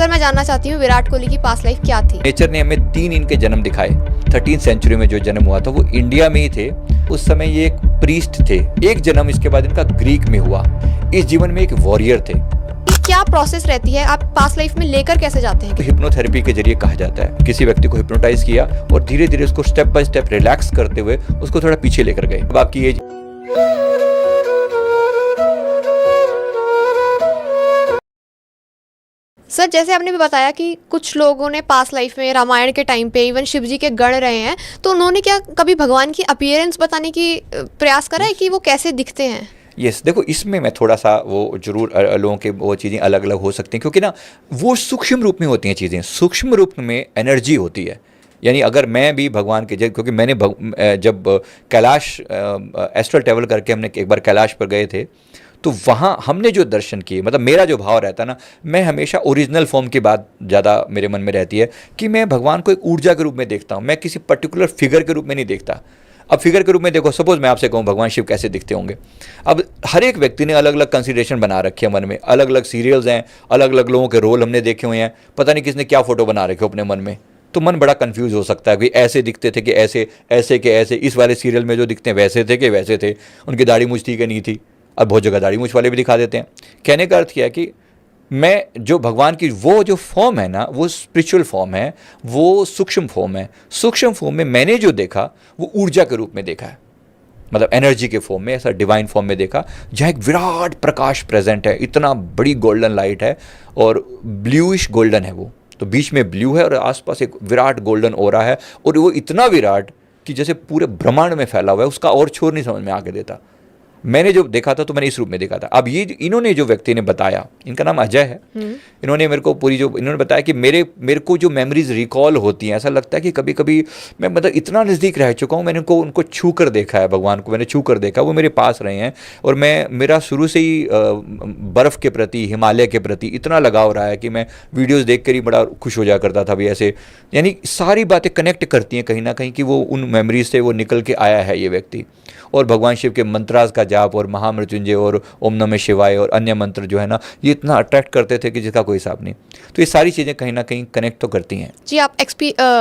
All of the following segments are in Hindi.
सर मैं जानना चाहती हूँ विराट कोहली की पास्ट लाइफ क्या थी? नेचर ने हमें 3 इनके जन्म दिखाए। 13th सेंचुरी में जो जन्म हुआ था वो इंडिया में ही थे। उस समय ये एक प्रीस्ट थे। एक जन्म इसके बाद इनका ग्रीक में हुआ। इस जीवन में एक वॉरियर थे। क्या प्रोसेस रहती है, आप पास्ट लाइफ में लेकर कैसे जाते हैं? तो हिप्नोथेरेपी के जरिए कहा जाता है। किसी व्यक्ति को हिप्नोटाइज किया और धीरे धीरे उसको स्टेप बाय स्टेप रिलैक्स करते हुए उसको थोड़ा पीछे लेकर गए। अब आपकी एज सर जैसे आपने भी बताया कि कुछ लोगों ने पास्ट लाइफ में रामायण के टाइम पे इवन शिव जी के गण रहे हैं, तो उन्होंने क्या कभी भगवान की अपीयरेंस बताने की प्रयास करा है कि वो कैसे दिखते हैं? यस, देखो इसमें मैं थोड़ा सा वो जरूर लोगों के वो चीज़ें अलग अलग हो सकती हैं, क्योंकि ना वो सूक्ष्म रूप में होती हैं चीज़ें। सूक्ष्म रूप में एनर्जी होती है। यानी अगर मैं भी भगवान के क्योंकि मैंने जब कैलाश एस्ट्रल ट्रैवल करके हमने एक बार कैलाश पर गए थे, तो वहाँ हमने जो दर्शन किए, मतलब मेरा जो भाव रहता है ना, मैं हमेशा ओरिजिनल फॉर्म की बात ज़्यादा मेरे मन में रहती है कि मैं भगवान को एक ऊर्जा के रूप में देखता हूँ। मैं किसी पर्टिकुलर फिगर के रूप में नहीं देखता। अब फिगर के रूप में देखो, सपोज मैं आपसे कहूँ भगवान शिव कैसे दिखते होंगे। अब हर एक व्यक्ति ने अलग अलग कंसिडरेशन बना रखे हैं मन में। अलग अलग सीरियल्स हैं, अलग अलग लोगों के रोल हमने देखे हुए हैं। पता नहीं किसने क्या फोटो बना रखे हो अपने मन में, तो मन बड़ा कंफ्यूज हो सकता है कि ऐसे दिखते थे कि ऐसे, ऐसे के ऐसे, इस वाले सीरियल में जो दिखते हैं वैसे थे कि वैसे थे, उनकी दाढ़ी मूंछ थी कि नहीं थी। अब बहुत जगह दाढ़ी मूंछ वाले भी दिखा देते हैं। कहने का अर्थ क्या है कि मैं जो भगवान की वो जो फॉर्म है ना, वो स्पिरिचुअल फॉर्म है, वो सूक्ष्म फॉर्म है। सूक्ष्म फॉर्म में मैंने जो देखा वो ऊर्जा के रूप में देखा है, मतलब एनर्जी के फॉर्म में, ऐसा डिवाइन फॉर्म में देखा, जहाँ एक विराट प्रकाश प्रेजेंट है। इतना बड़ी गोल्डन लाइट है और ब्लूइश गोल्डन है वो, तो बीच में ब्लू है और आसपास एक विराट गोल्डन ऑरा है। और वो इतना विराट कि जैसे पूरे ब्रह्मांड में फैला हुआ है, उसका और छोर नहीं समझ में आके देता। मैंने जो देखा था तो मैंने इस रूप में देखा था। अब ये इन्होंने जो व्यक्ति ने बताया, इनका नाम अजय है, इन्होंने मेरे को पूरी जो इन्होंने बताया कि मेरे को जो मेमोरीज रिकॉल होती हैं, ऐसा लगता है कि कभी कभी मैं मतलब इतना नज़दीक रह चुका हूँ, मैंने उनको छू कर देखा है, भगवान को मैंने छू कर देखा, वो मेरे पास रहे हैं। और मेरा शुरू से ही बर्फ़ के प्रति, हिमालय के प्रति इतना लगाव रहा है कि मैं वीडियोज़ देख कर ही बड़ा खुश हो जा करता था भी ऐसे। यानी सारी बातें कनेक्ट करती हैं कहीं ना कहीं कि वो उन मेमोरीज से वो निकल के आया है ये व्यक्ति। और भगवान शिव के मंत्रास का जाप और महामृत्युंजय और ओम नमः शिवाय और अन्य मंत्र जो है ना, ये इतना अट्रैक्ट करते थे कि जिसका कोई हिसाब नहीं। तो ये सारी चीज़ें कहीं ना कहीं कनेक्ट तो करती हैं। जी, आप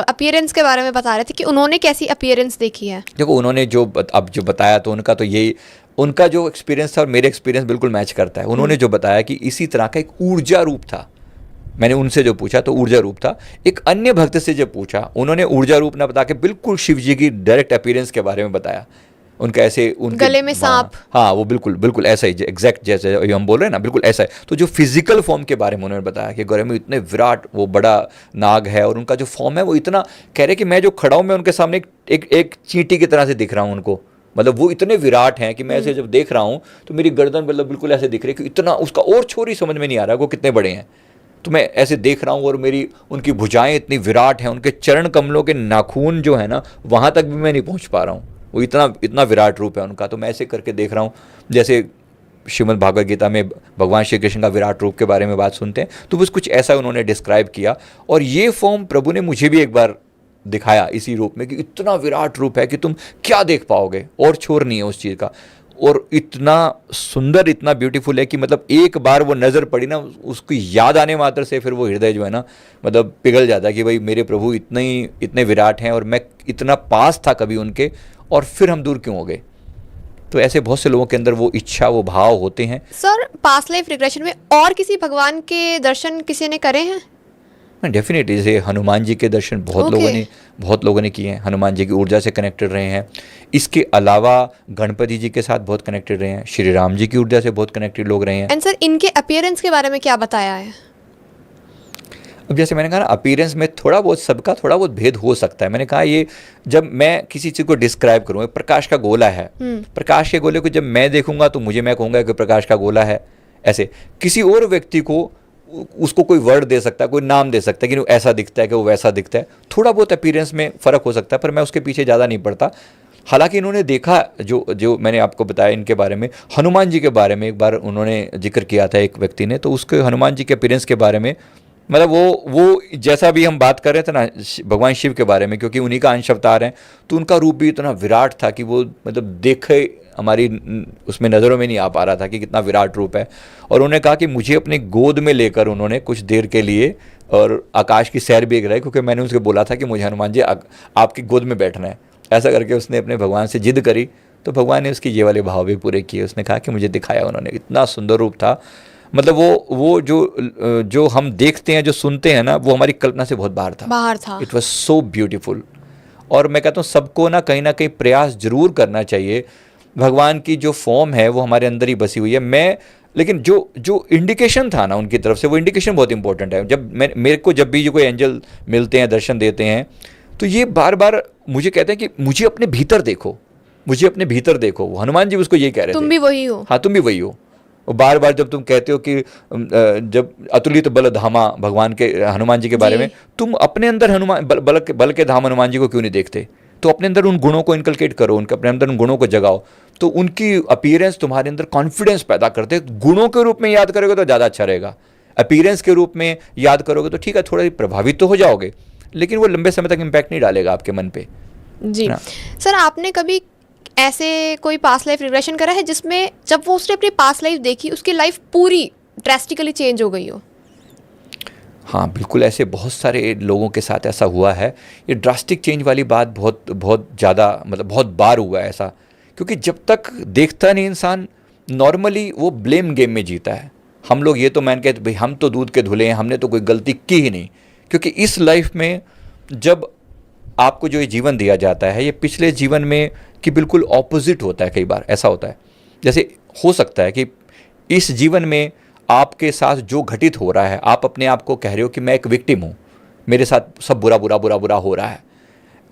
अपीयरेंस के बारे में बता रहे थे कि उन्होंने कैसी अपीयरेंस देखी है? देखो उन्होंने जो बताया तो उनका तो यही, उनका जो एक्सपीरियंस था और मेरे एक्सपीरियंस बिल्कुल मैच करता है। उन्होंने जो बताया कि इसी तरह का एक ऊर्जा रूप था। मैंने उनसे जो पूछा तो ऊर्जा रूप था। एक अन्य भक्त से जो पूछा, उन्होंने ऊर्जा रूप ना बता के बिल्कुल शिव जी की डायरेक्ट अपीयरेंस के बारे में बताया। उनका ऐसे उनके गले में सांप, हाँ वो बिल्कुल ऐसा ही एग्जैक्ट जैसे हम बोल रहे हैं ना, बिल्कुल ऐसा है। तो जो फिजिकल फॉर्म के बारे में उन्होंने बताया कि गले में इतने विराट वो बड़ा नाग है और उनका जो फॉर्म है वो इतना, कह रहे कि मैं जो खड़ा हूँ मैं उनके सामने एक चींटी की तरह से दिख रहा हूँ उनको। मतलब वो इतने विराट हैं कि मैं ऐसे जब देख रहा हूँ तो मेरी गर्दन मतलब बिल्कुल ऐसे दिख रही है कि इतना, उसका और छोर ही समझ में नहीं आ रहा है वो कितने बड़े हैं। तो मैं ऐसे देख रहा हूँ और उनकी भुजाएं इतनी विराट हैं, उनके चरण कमलों के नाखून जो है ना वहाँ तक भी मैं नहीं पहुँच पा रहा हूँ, वो इतना विराट रूप है उनका। तो मैं ऐसे करके देख रहा हूँ, जैसे श्रीमद् भागवत गीता में भगवान श्री कृष्ण का विराट रूप के बारे में बात सुनते हैं, तो बस कुछ ऐसा उन्होंने डिस्क्राइब किया। और ये फॉर्म प्रभु ने मुझे भी एक बार दिखाया इसी रूप में कि इतना विराट रूप है कि तुम क्या देख पाओगे, और छोर नहीं है उस चीज़ का। और इतना सुंदर, इतना ब्यूटीफुल है कि मतलब एक बार वो नज़र पड़ी ना, उसकी याद आने मात्र से फिर वो हृदय जो है ना मतलब पिघल जाता है कि भाई मेरे प्रभु इतने विराट हैं और मैं इतना पास था कभी उनके, और फिर हम दूर क्यों हो गए। तो ऐसे बहुत से लोगों के अंदर वो इच्छा, वो भाव होते हैं। सर पास्ट लाइफ रिग्रेशन में और किसी भगवान के दर्शन किसी ने करे हैं? डेफिनेटली, जैसे हनुमान जी के दर्शन बहुत लोगों ने किए हैं। हनुमान जी की ऊर्जा से कनेक्टेड रहे हैं। इसके अलावा गणपति जी के साथ बहुत कनेक्टेड रहे हैं। श्री राम जी की ऊर्जा से बहुत कनेक्टेड लोग रहे हैं। एंड सर इनके अपीयरेंस के बारे में क्या बताया है? अब जैसे मैंने कहा ना, अपीयरेंस में थोड़ा बहुत भेद हो सकता है। मैंने कहा ये जब मैं किसी चीज़ को डिस्क्राइब करूँ, प्रकाश का गोला है, प्रकाश के गोले को जब मैं देखूंगा तो मैं कहूँगा कि प्रकाश का गोला है। ऐसे किसी और व्यक्ति को उसको कोई वर्ड दे सकता है, कोई नाम दे सकता है कि वो ऐसा दिखता है कि वो वैसा दिखता है। थोड़ा बहुत अपीयरेंस में फ़र्क हो सकता है, पर मैं उसके पीछे ज़्यादा नहीं पड़ता। हालांकि इन्होंने देखा, जो मैंने आपको बताया इनके बारे में, हनुमान जी के बारे में एक बार उन्होंने जिक्र किया था एक व्यक्ति ने, तो उसके हनुमान जी के अपीयरेंस के बारे में, मतलब वो जैसा भी हम बात कर रहे थे ना भगवान शिव के बारे में, क्योंकि उन्हीं का अंश अवतार हैं, तो उनका रूप भी इतना विराट था कि वो मतलब हमारी उसमें नज़रों में नहीं आ पा रहा था कि कितना विराट रूप है। और उन्होंने कहा कि मुझे अपने गोद में लेकर उन्होंने कुछ देर के लिए और आकाश की सैर भी कराई, क्योंकि मैंने उसको बोला था कि मुझे हनुमान जी आपकी गोद में बैठना है। ऐसा करके उसने अपने भगवान से जिद करी, तो भगवान ने उसकी ये वाले भाव भी पूरे किए। उसने कहा कि मुझे दिखाया उन्होंने, इतना सुंदर रूप था। मतलब वो जो हम देखते हैं, जो सुनते हैं ना, वो हमारी कल्पना से बहुत बाहर था। It was so beautiful. और मैं कहता हूँ सबको ना कहीं प्रयास जरूर करना चाहिए। भगवान की जो फॉर्म है वो हमारे अंदर ही बसी हुई है। लेकिन जो इंडिकेशन था ना उनकी तरफ से, वो इंडिकेशन बहुत इंपॉर्टेंट है। जब मेरे को जब भी कोई एंजल मिलते हैं, दर्शन देते हैं, तो ये बार बार मुझे कहते हैं कि मुझे अपने भीतर देखो, मुझे अपने भीतर देखो। हनुमान जी उसको ये कह रहे थे, तुम भी वही हो। हाँ, तुम भी वही हो। बार बार जब तुम कहते हो कि जब अतुलित बल धामा भगवान के हनुमान जी के बारे में, तुम अपने अंदर हनुमान बल के धाम हनुमान जी को क्यों नहीं देखते? तो अपने अंदर उन गुणों को इनकलकेट करो, उनके अपने अंदर उन गुणों को जगाओ, तो उनकी अपीयरेंस तुम्हारे अंदर कॉन्फिडेंस पैदा करते हैं। गुणों के रूप में याद करोगे तो ज़्यादा अच्छा रहेगा। अपीयरेंस के रूप में याद करोगे तो ठीक है, थोड़ा प्रभावित तो हो जाओगे, लेकिन वो लंबे समय तक इम्पैक्ट नहीं डालेगा आपके मन पे। जी सर, आपने कभी ऐसे कोई पास्ट लाइफ रिग्रेशन करा है जिसमें जब वो उसने अपनी पास्ट लाइफ देखी, उसकी लाइफ पूरी ड्रेस्टिकली चेंज हो गई हो? हाँ बिल्कुल, ऐसे बहुत सारे लोगों के साथ ऐसा हुआ है। ये ड्रास्टिक चेंज वाली बात बहुत ज़्यादा, मतलब बहुत बार हुआ है ऐसा। क्योंकि जब तक देखता नहीं इंसान, नॉर्मली वो ब्लेम गेम में जीता है। हम लोग ये तो मान के भाई हम तो दूध के धुले हैं, हमने तो कोई गलती की ही नहीं। क्योंकि इस लाइफ में जब आपको जो ये जीवन दिया जाता है, ये पिछले जीवन में कि बिल्कुल ऑपोजिट होता है। कई बार ऐसा होता है, जैसे हो सकता है कि इस जीवन में आपके साथ जो घटित हो रहा है, आप अपने आप को कह रहे हो कि मैं एक विक्टिम हूँ, मेरे साथ सब बुरा बुरा बुरा बुरा हो रहा है।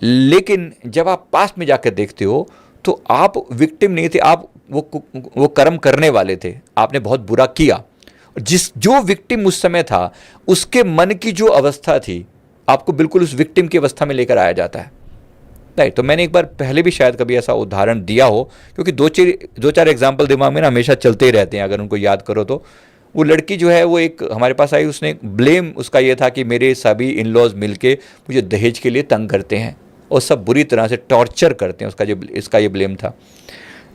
लेकिन जब आप पास्ट में जाकर देखते हो तो आप विक्टिम नहीं थे, आप वो कर्म करने वाले थे। आपने बहुत बुरा किया। जो विक्टिम उस समय था, उसके मन की जो अवस्था थी, आपको बिल्कुल उस विक्टिम की अवस्था में लेकर आया जाता है। नहीं, तो मैंने एक बार पहले भी शायद कभी ऐसा उदाहरण दिया हो, क्योंकि दो चार एग्जाम्पल दिमाग में ना हमेशा चलते ही रहते हैं अगर उनको याद करो तो। वो लड़की जो है वो एक हमारे पास आई, उसने ब्लेम उसका ये था कि मेरे सभी इन लॉज मिल के मुझे दहेज के लिए तंग करते हैं और सब बुरी तरह से टॉर्चर करते हैं, इसका ये ब्लेम था।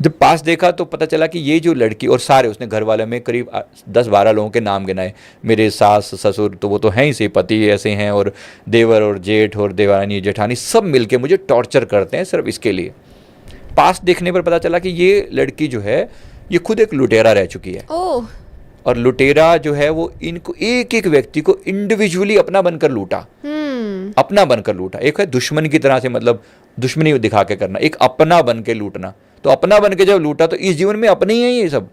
जब पास देखा तो पता चला कि ये जो लड़की और सारे उसने घर वाले में करीब 10-12 लोगों के नाम गिनाए। मेरे सास ससुर तो वो तो हैं ही से, पति ऐसे हैं, और देवर और जेठ और देवरानी जेठानी सब मिलके मुझे टॉर्चर करते हैं सिर्फ इसके लिए। पास देखने पर पता चला कि ये लड़की जो है ये खुद एक लुटेरा रह चुकी है। ओह। और लुटेरा जो है वो इनको एक एक व्यक्ति को इंडिविजुअली अपना बनकर लूटा, अपना बनकर लूटा। एक है दुश्मन की तरह से, मतलब दुश्मनी दिखा के करना, एक अपना बन के लूटना। तो अपना बन के जब लूटा तो इस जीवन में अपने ही हैं ये सब,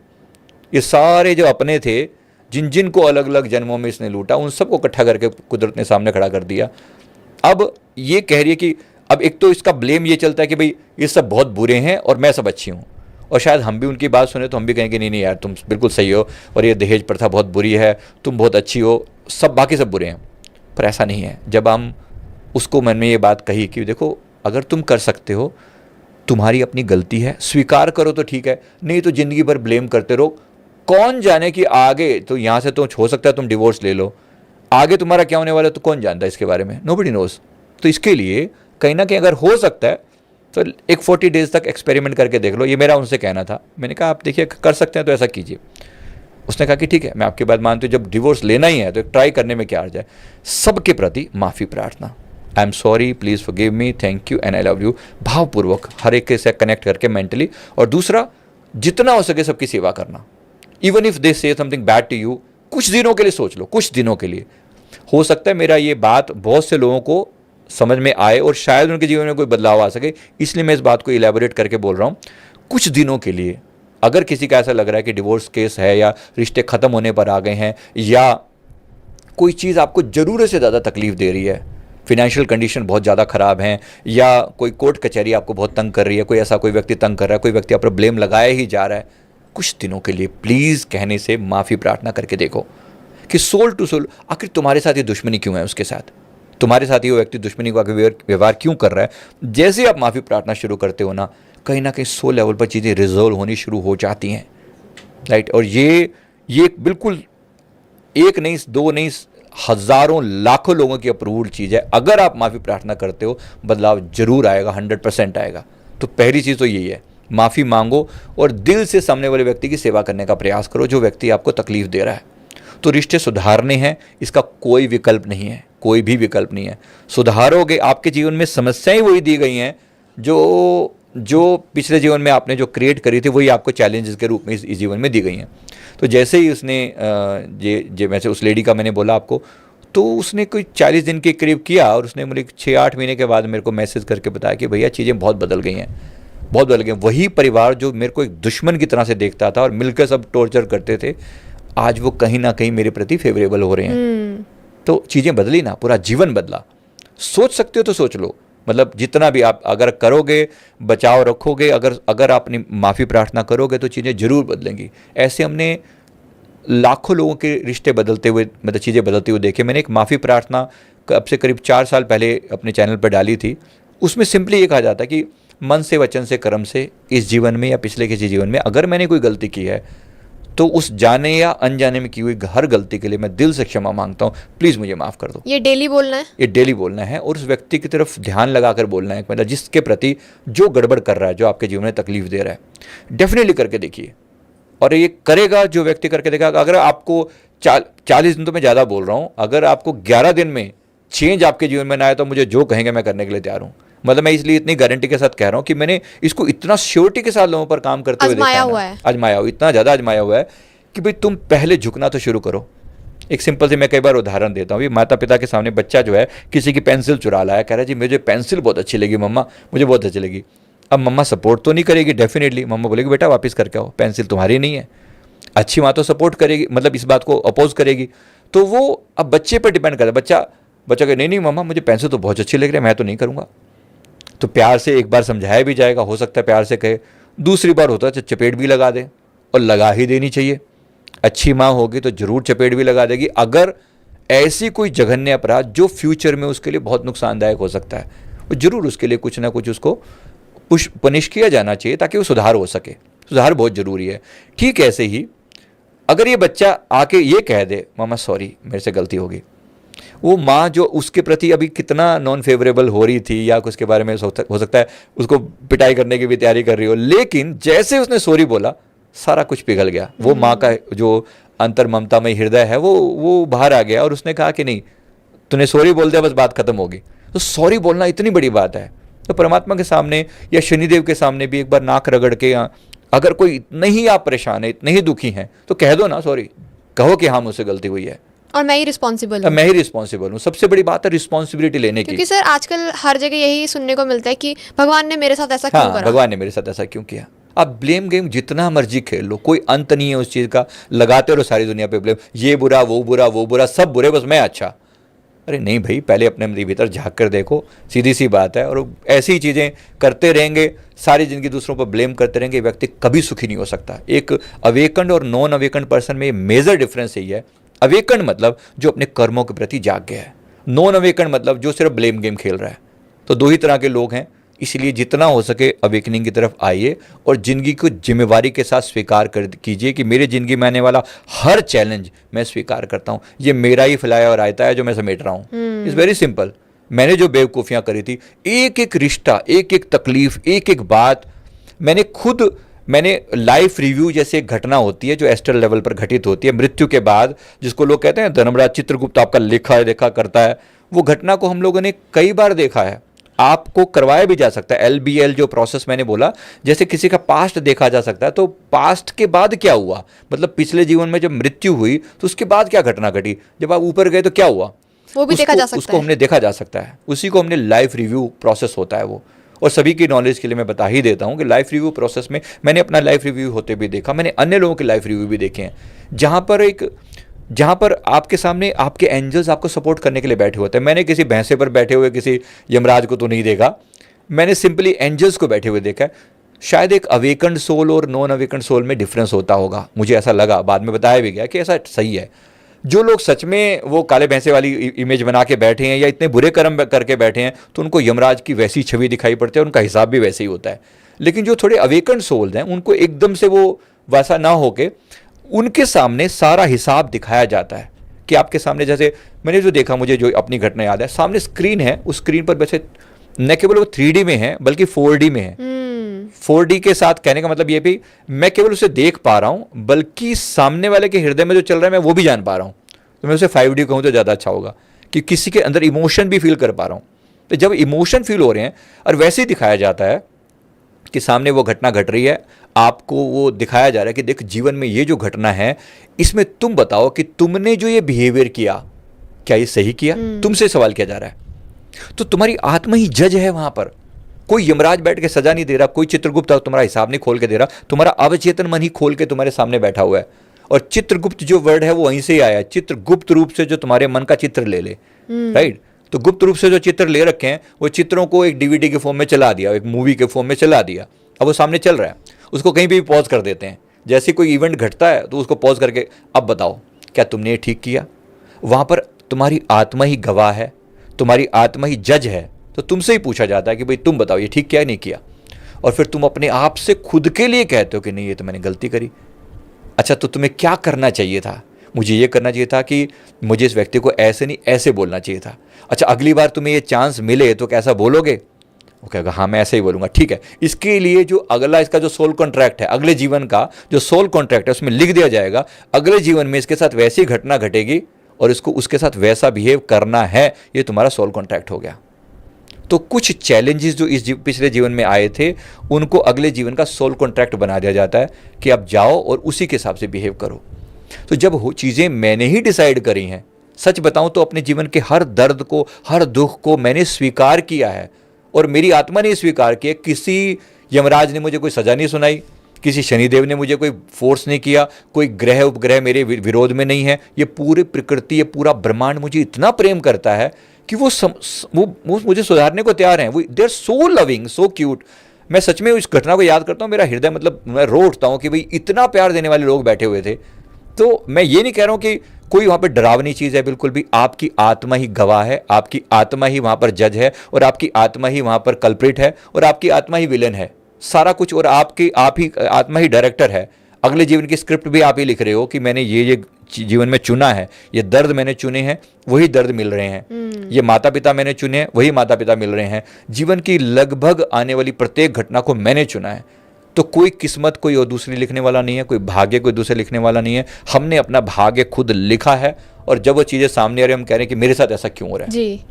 ये सारे जो अपने थे, जिन जिन को अलग अलग जन्मों में इसने लूटा, उन सबको इकट्ठा करके कुदरत ने सामने खड़ा कर दिया। अब ये कह रही है कि अब एक तो इसका ब्लेम ये चलता है कि भाई ये सब बहुत बुरे हैं और मैं सब अच्छी हूँ। और शायद हम भी उनकी बात सुने तो हम भी कहेंगे नहीं यार तुम बिल्कुल सही हो, और ये दहेज प्रथा बहुत बुरी है, तुम बहुत अच्छी हो, सब बाकी सब बुरे हैं। पर ऐसा नहीं है। जब हम उसको मन में ये बात कही कि देखो अगर तुम कर सकते हो, तुम्हारी अपनी गलती है, स्वीकार करो तो ठीक है, नहीं तो ज़िंदगी भर ब्लेम करते रहो। कौन जाने कि आगे तो यहाँ से तो हो सकता है तुम डिवोर्स ले लो, आगे तुम्हारा क्या होने वाला है तो कौन जानता है इसके बारे में, नोबडी नोज। तो इसके लिए कहीं ना कहीं अगर हो सकता है तो एक 40 डेज तक एक्सपेरिमेंट करके देख लो। ये मेरा उनसे कहना था। मैंने कहा आप देखिए कर सकते हैं तो ऐसा कीजिए। उसने कहा कि ठीक है मैं आपकी बात मानती हूँ, जब डिवोर्स लेना ही है तो ट्राई करने में क्या अर्ज है। सबके प्रति माफ़ी प्रार्थना, I am sorry, please forgive me, thank you and I love you, भावपूर्वक हर एक के से कनेक्ट करके मेंटली। और दूसरा, जितना हो सके सबकी सेवा करना। इवन इफ दे से समथिंग बैड टू यू, कुछ दिनों के लिए सोच लो, कुछ दिनों के लिए। हो सकता है मेरा ये बात बहुत से लोगों को समझ में आए और शायद उनके जीवन में कोई बदलाव आ सके, इसलिए मैं इस बात को इलेबोरेट करके बोल रहा हूँ। कुछ दिनों के लिए अगर किसी का ऐसा लग रहा है कि डिवोर्स केस है या रिश्ते ख़त्म होने पर आ गए हैं, या कोई चीज़ आपको ज़रूरत से ज़्यादा तकलीफ दे रही है, फिनेंशियल कंडीशन बहुत ज़्यादा ख़राब है, या कोई कोर्ट कचहरी आपको बहुत तंग कर रही है, कोई ऐसा कोई व्यक्ति तंग कर रहा है, कोई व्यक्ति आप पर ब्लेम लगाया ही जा रहा है, कुछ दिनों के लिए प्लीज़ कहने से माफ़ी प्रार्थना करके देखो कि सोल टू सोल आखिर तुम्हारे साथ ये दुश्मनी क्यों है, उसके साथ तुम्हारे साथ ये व्यक्ति दुश्मनी का व्यवहार क्यों कर रहा है। जैसे आप माफ़ी प्रार्थना शुरू करते हो ना कहीं सोल लेवल पर चीज़ें रिजॉल्व होनी शुरू हो जाती हैं, राइट। और ये बिल्कुल एक नहीं, दो नहीं, हज़ारों लाखों लोगों की अप्रूव्ड चीज़ है। अगर आप माफ़ी प्रार्थना करते हो बदलाव जरूर आएगा, 100% आएगा। तो पहली चीज़ तो यही है, माफ़ी मांगो और दिल से सामने वाले व्यक्ति की सेवा करने का प्रयास करो जो व्यक्ति आपको तकलीफ दे रहा है। तो रिश्ते सुधारने हैं, इसका कोई विकल्प नहीं है, कोई भी विकल्प नहीं है। सुधारोगे, आपके जीवन में समस्याएं वही दी गई हैं जो पिछले जीवन में आपने जो क्रिएट करी थी, वही आपको चैलेंजेस के रूप में इस जीवन में दी गई हैं। तो जैसे ही उसने वैसे उस लेडी का मैंने बोला आपको, तो उसने कोई 40 दिन के करीब किया और उसने मुझे 6-8 महीने के बाद मेरे को मैसेज करके बताया कि भैया चीज़ें बहुत बदल गई हैं, बहुत बदल गई। वही परिवार जो मेरे को एक दुश्मन की तरह से देखता था और मिलकर सब टॉर्चर करते थे, आज वो कहीं ना कहीं मेरे प्रति फेवरेबल हो रहे हैं। तो चीज़ें बदली ना, पूरा जीवन बदला। सोच सकते हो तो सोच लो, मतलब जितना भी आप अगर करोगे, बचाव रखोगे, अगर आप अपनी माफ़ी प्रार्थना करोगे तो चीज़ें ज़रूर बदलेंगी। ऐसे हमने लाखों लोगों के रिश्ते बदलते हुए, मतलब चीज़ें बदलते हुए देखे। मैंने एक माफ़ी प्रार्थना अब से करीब 4 साल पहले अपने चैनल पर डाली थी। उसमें सिंपली ये कहा जाता है कि मन से, वचन से, कर्म से इस जीवन में या पिछले किसी जीवन में अगर मैंने कोई गलती की है तो उस जाने या अनजाने में की हुई हर गलती के लिए मैं दिल से क्षमा मांगता हूँ, प्लीज़ मुझे माफ़ कर दो। ये डेली बोलना है? ये डेली बोलना है और उस व्यक्ति की तरफ ध्यान लगाकर बोलना है, मतलब जिसके प्रति जो गड़बड़ कर रहा है, जो आपके जीवन में तकलीफ दे रहा है। डेफिनेटली करके देखिए, और ये करेगा जो व्यक्ति करके देखेगा। अगर आपको 40 दिन, तो मैं ज़्यादा बोल रहा हूँ, अगर आपको 11 दिन में चेंज आपके जीवन में ना आए तो मुझे जो कहेंगे मैं करने के लिए तैयार हूँ। मतलब मैं इसलिए इतनी गारंटी के साथ कह रहा हूँ कि मैंने इसको इतना श्योरिटी के साथ लोगों पर काम करते हुए देखा है, आजमाया हुआ, इतना ज़्यादा आजमाया हुआ है कि भाई तुम पहले झुकना तो शुरू करो। एक सिंपल से मैं कई बार उदाहरण देता हूँ, माता पिता के सामने बच्चा जो है किसी की पेंसिल चुरा लाया, कह रहा है जी मुझे पेंसिल बहुत अच्छी लगी मम्मा, मुझे बहुत अच्छी लगी। अब मम्मा सपोर्ट तो नहीं करेगी, डेफिनेटली मम्मा बोलेगी बेटा वापस करके आओ, पेंसिल तुम्हारी नहीं है। अच्छी माँ तो सपोर्ट करेगी, मतलब इस बात को अपोज करेगी। तो वो अब बच्चे पर डिपेंड करता है। बच्चा कहे नहीं मम्मा मुझे पेंसिल तो बहुत अच्छी लग रही है, मैं तो नहीं करूँगा। तो प्यार से एक बार समझाया भी जाएगा, हो सकता है प्यार से कहे। दूसरी बार होता है चपेट भी लगा दे, और लगा ही देनी चाहिए। अच्छी माँ होगी तो ज़रूर चपेट भी लगा देगी। अगर ऐसी कोई जघन्य अपराध जो फ्यूचर में उसके लिए बहुत नुकसानदायक हो सकता है, वो ज़रूर उसके लिए कुछ ना कुछ उसको पनिश किया जाना चाहिए ताकि वो सुधार हो सके। सुधार बहुत ज़रूरी है। ठीक ऐसे ही अगर ये बच्चा आके ये कह दे मामा सॉरी मेरे से गलती होगी, वो माँ जो उसके प्रति अभी कितना नॉन फेवरेबल हो रही थी या उसके बारे में हो सकता है उसको पिटाई करने की भी तैयारी कर रही हो, लेकिन जैसे उसने सॉरी बोला सारा कुछ पिघल गया। वो माँ का जो अंतर ममता में हृदय है वो बाहर आ गया और उसने कहा कि नहीं तूने सॉरी बोल दिया बस बात खत्म होगी। तो सॉरी बोलना इतनी बड़ी बात है। तो परमात्मा के सामने या शनिदेव के सामने भी एक बार नाक रगड़ के, अगर कोई इतने ही आप परेशान है, इतने ही दुखी हैं, तो कह दो ना सॉरी, कहो कि हाँ मुझसे गलती हुई है और मैं ही रिस्पॉन्सिबल हूँ। सबसे बड़ी बात है रिस्पॉन्सिबिलिटी लेने की। क्योंकि सर आजकल हर जगह यही सुनने को मिलता है कि भगवान ने मेरे साथ ऐसा क्यों करा, भगवान ने मेरे साथ ऐसा क्यों किया। आप ब्लेम गेम जितना मर्जी खेल लो, कोई अंत नहीं है उस चीज़ का। लगाते रहो सारी दुनिया पे ब्लेम, ये बुरा वो बुरा वो बुरा, सब बुरे बस मैं अच्छा। अरे नहीं भाई, पहले अपने भीतर झाँक कर देखो, सीधी सी बात है। और ऐसी चीज़ें करते रहेंगे, सारी ज़िंदगी दूसरों पर ब्लेम करते रहेंगे, व्यक्ति कभी सुखी नहीं हो सकता। एक अवेकन्ड और नॉन अवेकन्ड पर्सन में मेजर डिफरेंस यही है। अवेकन्ड मतलब जो अपने कर्मों के प्रति जाग गया है, नॉन अवेकन्ड मतलब जो सिर्फ ब्लेम गेम खेल रहा है। तो दो ही तरह के लोग हैं। इसलिए जितना हो सके अवेकनिंग की तरफ आइए और ज़िंदगी को जिम्मेवारी के साथ स्वीकार कर कीजिए कि मेरे ज़िंदगी में आने वाला हर चैलेंज मैं स्वीकार करता हूँ, ये मेरा ही फैलाया और आयता है जो मैं समेट रहा हूँ। It's very simple. मैंने जो बेवकूफ़ियाँ करी थी, एक एक रिश्ता, एक एक तकलीफ, एक एक बात मैंने लाइफ रिव्यू जैसे एक घटना होती है जो एस्ट्रल लेवल पर घटित होती है मृत्यु के बाद, जिसको लोग कहते हैं धर्मराज चित्रगुप्त आपका देखा करता है। वो घटना को हम लोगों ने कई बार देखा है, आपको करवाया भी जा सकता है। LBL जो प्रोसेस मैंने बोला, जैसे किसी का पास्ट देखा जा सकता है, तो पास्ट के बाद क्या हुआ, मतलब पिछले जीवन में जब मृत्यु हुई तो उसके बाद क्या घटना घटी, जब आप ऊपर गए तो क्या हुआ, वो भी देखा जा सकता है। उसको हमने देखा जा सकता है। उसी को हमने लाइफ रिव्यू प्रोसेस होता है वो। और सभी की नॉलेज के लिए मैं बता ही देता हूँ कि लाइफ रिव्यू प्रोसेस में मैंने अपना लाइफ रिव्यू होते भी देखा, मैंने अन्य लोगों के लाइफ रिव्यू भी देखे हैं, जहाँ पर आपके सामने आपके एंजल्स आपको सपोर्ट करने के लिए बैठे होते हैं। मैंने किसी भैंसे पर बैठे हुए किसी यमराज को तो नहीं देखा, मैंने सिंपली एंजल्स को बैठे हुए देखा है। शायद एक अवेकन्ड सोल और नॉन अवेकन्ड सोल में डिफरेंस होता होगा, मुझे ऐसा लगा, बाद में बताया भी गया कि ऐसा सही है। जो लोग सच में वो काले भैंसे वाली इमेज बना के बैठे हैं या इतने बुरे कर्म करके बैठे हैं, तो उनको यमराज की वैसी छवि दिखाई पड़ती है, उनका हिसाब भी वैसे ही होता है। लेकिन जो थोड़े अवेकन्ड सोल्स हैं, उनको एकदम से वो वैसा ना होके उनके सामने सारा हिसाब दिखाया जाता है कि आपके सामने, जैसे मैंने जो देखा, मुझे जो अपनी घटना याद है, सामने स्क्रीन है, उस स्क्रीन पर वैसे न केवल वो 3D में है बल्कि 4D में है। 4D के साथ कहने का मतलब ये भी, मैं केवल उसे देख पा रहा हूँ, बल्कि सामने वाले के हृदय में जो चल रहा है मैं वो भी जान पा रहा हूँ। तो मैं उसे 5D कहूँ तो ज़्यादा अच्छा होगा, कि किसी के अंदर इमोशन भी फील कर पा रहा हूँ। तो जब इमोशन फील हो रहे हैं और वैसे ही दिखाया जाता है कि सामने वो घटना घट रही है, आपको वो दिखाया जा रहा है कि देख जीवन में ये जो घटना है, इसमें तुम बताओ कि तुमने जो ये बिहेवियर किया, क्या ये सही किया? तुमसे सवाल किया जा रहा है। तो तुम्हारी आत्मा ही जज है वहां पर। कोई यमराज बैठ के सजा नहीं दे रहा, कोई चित्रगुप्त तुम्हारा हिसाब नहीं खोल के दे रहा, तुम्हारा अवचेतन मन ही खोल के तुम्हारे सामने बैठा हुआ है। और चित्रगुप्त जो वर्ड है वो वहीं से ही आया है, चित्रगुप्त रूप से जो तुम्हारे मन का चित्र ले ले, राइट। तो गुप्त रूप से जो चित्र ले रखे हैं, वो चित्रों को एक DVD के फॉर्म में चला दिया, एक मूवी के फॉर्म में चला दिया। अब वो सामने चल रहा है, उसको कहीं भी पॉज कर देते हैं। जैसे कोई इवेंट घटता है तो उसको पॉज करके अब बताओ क्या तुमने ये ठीक किया? वहाँ पर तुम्हारी आत्मा ही गवाह है, तुम्हारी आत्मा ही जज है। तो तुमसे ही पूछा जाता है कि भाई तुम बताओ ये ठीक किया नहीं किया। और फिर तुम अपने आप से खुद के लिए कहते हो कि नहीं ये तो मैंने गलती करी। अच्छा, तो तुम्हें क्या करना चाहिए था? मुझे ये करना चाहिए था कि मुझे इस व्यक्ति को ऐसे नहीं ऐसे बोलना चाहिए था। अच्छा, अगली बार तुम्हें ये चांस मिले तो कैसा बोलोगे? वो कहेगा हाँ मैं ऐसे ही बोलूँगा। ठीक है, इसके लिए जो अगला इसका जो सोल कॉन्ट्रैक्ट है, अगले जीवन का जो सोल कॉन्ट्रैक्ट है, उसमें लिख दिया जाएगा अगले जीवन में इसके साथ वैसी घटना घटेगी और इसको उसके साथ वैसा बिहेव करना है। ये तुम्हारा सोल कॉन्ट्रैक्ट हो गया। तो कुछ चैलेंजेस जो इस पिछले जीवन में आए थे, उनको अगले जीवन का सोल कॉन्ट्रैक्ट बना दिया जाता है कि अब जाओ और उसी के हिसाब से बिहेव करो। तो जब चीज़ें मैंने ही डिसाइड करी हैं, सच बताऊं तो अपने जीवन के हर दर्द को, हर दुख को मैंने स्वीकार किया है और मेरी आत्मा ने स्वीकार किया। किसी यमराज ने मुझे कोई सज़ा नहीं सुनाई, किसी शनिदेव ने मुझे कोई फोर्स नहीं किया, कोई ग्रह उपग्रह मेरे विरोध में नहीं है। ये पूरी प्रकृति, ये पूरा ब्रह्मांड मुझे इतना प्रेम करता है कि वो मुझे सुधारने को तैयार हैं। वो they are so loving, so cute. मैं सच में उस घटना को याद करता हूँ, मेरा हृदय मतलब मैं रो उठता हूँ कि भाई इतना प्यार देने वाले लोग बैठे हुए थे। तो मैं ये नहीं कह रहा हूँ कि कोई वहाँ पर डरावनी चीज़ है, बिल्कुल भी। आपकी आत्मा ही गवाह है, आपकी आत्मा ही वहाँ पर जज है और आपकी आत्मा ही वहाँ पर कल्प्रिट है और आपकी आत्मा ही विलन है, सारा कुछ। और आप ही आत्मा ही डायरेक्टर है। अगले जीवन की स्क्रिप्ट भी आप ही लिख रहे हो कि मैंने ये जीवन में चुना है, ये दर्द मैंने चुने हैं, वही दर्द मिल रहे हैं। ये माता पिता मैंने चुने हैं, वही माता पिता मिल रहे हैं। जीवन की लगभग आने वाली प्रत्येक घटना को मैंने चुना है। तो कोई किस्मत कोई और दूसरी लिखने वाला नहीं है, कोई भाग्य कोई दूसरे लिखने वाला नहीं है। हमने अपना भाग्य खुद लिखा है और जब वो चीज़ें सामने आ रही है, हम कह रहे हैं कि मेरे साथ ऐसा क्यों हो रहा है। जी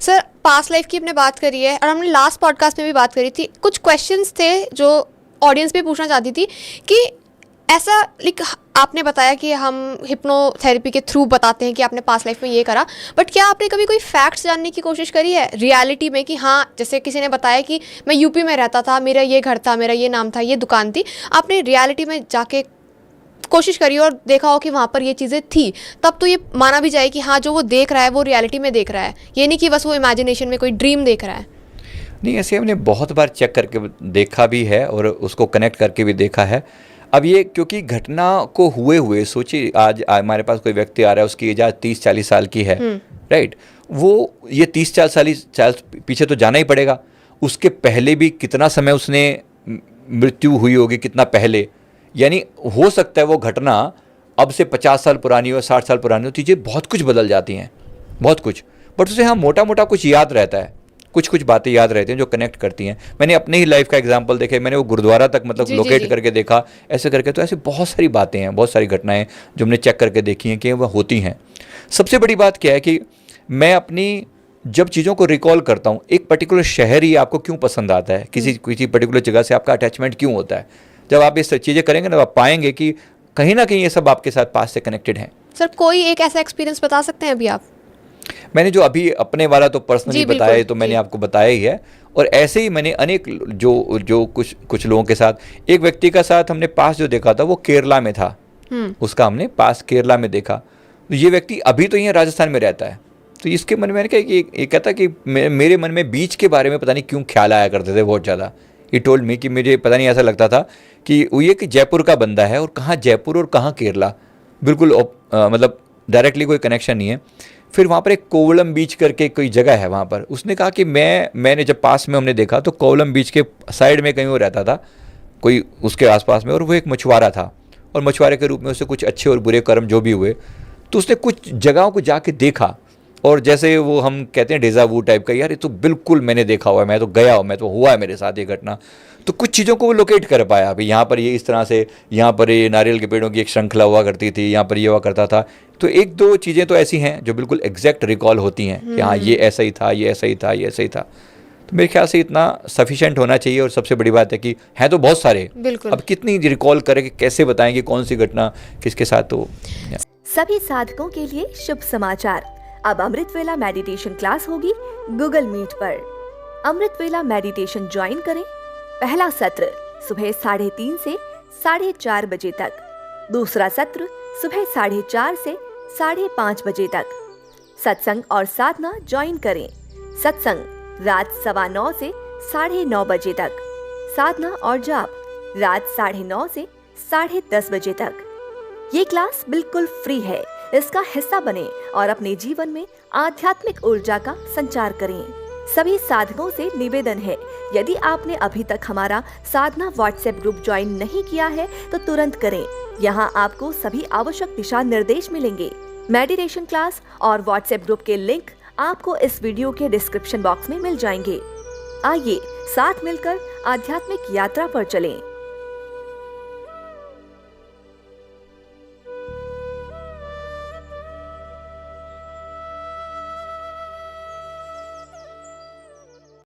सर, पास्ट लाइफ की हमने बात करी है और हमने लास्ट पॉडकास्ट में भी बात करी थी। कुछ क्वेश्चंस थे जो ऑडियंस भी पूछना चाहती थी कि ऐसा आपने बताया कि हम हिप्नोथेरेपी के थ्रू बताते हैं कि आपने पास्ट लाइफ में ये करा, बट क्या आपने कभी कोई फैक्ट्स जानने की कोशिश करी है रियलिटी में कि हाँ, जैसे किसी ने बताया कि मैं यूपी में रहता था, मेरा ये घर था, मेरा ये नाम था, ये दुकान थी, आपने रियलिटी में जाके कोशिश करी और देखा हो कि वहाँ पर ये चीज़ें थी, तब तो ये माना भी जाए कि हाँ जो वो देख रहा है वो रियलिटी में देख रहा है, ये नहीं कि बस वो इमेजिनेशन में कोई ड्रीम देख रहा है। नहीं, ऐसे हमने बहुत बार चेक करके देखा भी है और उसको कनेक्ट करके भी देखा है। अब ये क्योंकि घटना को हुए सोचिए, आज हमारे पास कोई व्यक्ति आ रहा है, उसकी एज 30-40 साल की है, राइट। वो ये 30-40 साल पीछे तो जाना ही पड़ेगा। उसके पहले भी कितना समय उसने मृत्यु हुई होगी, कितना पहले, यानी हो सकता है वो घटना अब से 50 साल पुरानी हो, 60 साल पुरानी हो, चीज़ें बहुत कुछ बदल जाती हैं, बहुत कुछ। बट उसे हाँ मोटा मोटा कुछ याद रहता है, कुछ बातें याद रहती हैं जो कनेक्ट करती हैं। मैंने अपने ही लाइफ का एग्जांपल देखे, मैंने वो गुरुद्वारा तक मतलब लोकेट करके देखा, ऐसे करके। तो ऐसे बहुत सारी बातें हैं, बहुत सारी घटनाएं जो हमने चेक करके देखी हैं कि वह होती हैं। सबसे बड़ी बात क्या है कि मैं अपनी जब चीज़ों को रिकॉल करता हूँ, एक पर्टिकुलर शहर ही आपको क्यों पसंद आता है, किसी पर्टिकुलर जगह से आपका अटैचमेंट क्यों होता है, जब आप ये चीज़ें करेंगे ना, आप पाएंगे कि कहीं ना कहीं ये सब आपके साथ पास से कनेक्टेड हैं। सर कोई एक ऐसा एक्सपीरियंस बता सकते हैं अभी आप? मैंने जो अभी अपने वाला तो पर्सनली बताया है, तो मैंने आपको बताया ही है। और ऐसे ही मैंने अनेक जो कुछ लोगों के साथ, एक व्यक्ति का साथ हमने पास जो देखा था वो केरला में था, उसका हमने पास केरला में देखा। तो ये व्यक्ति अभी तो यहाँ राजस्थान में रहता है। तो इसके मन में मैंने कहा कि ये कहता कि मेरे मन में बीच के बारे में पता नहीं क्यों ख्याल आया करते थे बहुत ज़्यादा। ये टोल्ड मी कि मुझे पता नहीं, ऐसा लगता था कि वो ये कि जयपुर का बंदा है और कहाँ जयपुर और कहाँ केरला, बिल्कुल मतलब डायरेक्टली कोई कनेक्शन नहीं है। फिर वहाँ पर एक कोवलम बीच करके कोई जगह है, वहाँ पर उसने कहा कि मैंने जब पास में हमने देखा तो कोवलम बीच के साइड में कहीं वो रहता था, कोई उसके आसपास में, और वो एक मछुआरा था और मछुआरे के रूप में उसे कुछ अच्छे और बुरे कर्म जो भी हुए, तो उसने कुछ जगहों को जाके देखा और जैसे वो हम कहते हैं डेजा वू टाइप का, यार ये तो बिल्कुल मैंने देखा हुआ है, मैं तो गया हूँ, मैं तो हुआ है मेरे साथ ये घटना। तो कुछ चीज़ों को वो लोकेट कर पाया, अभी यहाँ पर ये इस तरह से, यहाँ पर ये नारियल के पेड़ों की एक श्रृंखला हुआ करती थी, यहाँ पर ये हुआ करता था। तो एक दो चीज़ें तो ऐसी हैं जो बिल्कुल एग्जैक्ट रिकॉल होती हैं कि हाँ ये ऐसा ही था, ये ऐसा ही था, ये ऐसा ही था। तो मेरे ख्याल से इतना सफिशिएंट होना चाहिए। और सबसे बड़ी बात है कि हैं तो बहुत सारे, बिल्कुल। अब कितनी रिकॉल करें कि कैसे बताएं कि कौन सी घटना किसके साथ हो। सभी साधकों के लिए शुभ समाचार। अब अमृत वेला मेडिटेशन क्लास होगी गूगल मीट पर। अमृत वेला मेडिटेशन ज्वाइन करें। पहला सत्र सुबह 3:30 से 4:30 बजे तक, दूसरा सत्र सुबह 4:30 से 5:30 बजे तक। सत्संग और साधना ज्वाइन करें। सत्संग रात 9:15 से 9:30 बजे तक, साधना और जाप रात 9:30 से 10:30 बजे तक। ये क्लास बिल्कुल फ्री है। इसका हिस्सा बने और अपने जीवन में आध्यात्मिक ऊर्जा का संचार करें। सभी साधकों से निवेदन है, यदि आपने अभी तक हमारा साधना व्हाट्सएप ग्रुप ज्वाइन नहीं किया है तो तुरंत करें। यहाँ आपको सभी आवश्यक दिशा निर्देश मिलेंगे। मेडिटेशन क्लास और व्हाट्सएप ग्रुप के लिंक आपको इस वीडियो के डिस्क्रिप्शन बॉक्स में मिल जाएंगे। आइए साथ मिलकर आध्यात्मिक यात्रा पर चलें।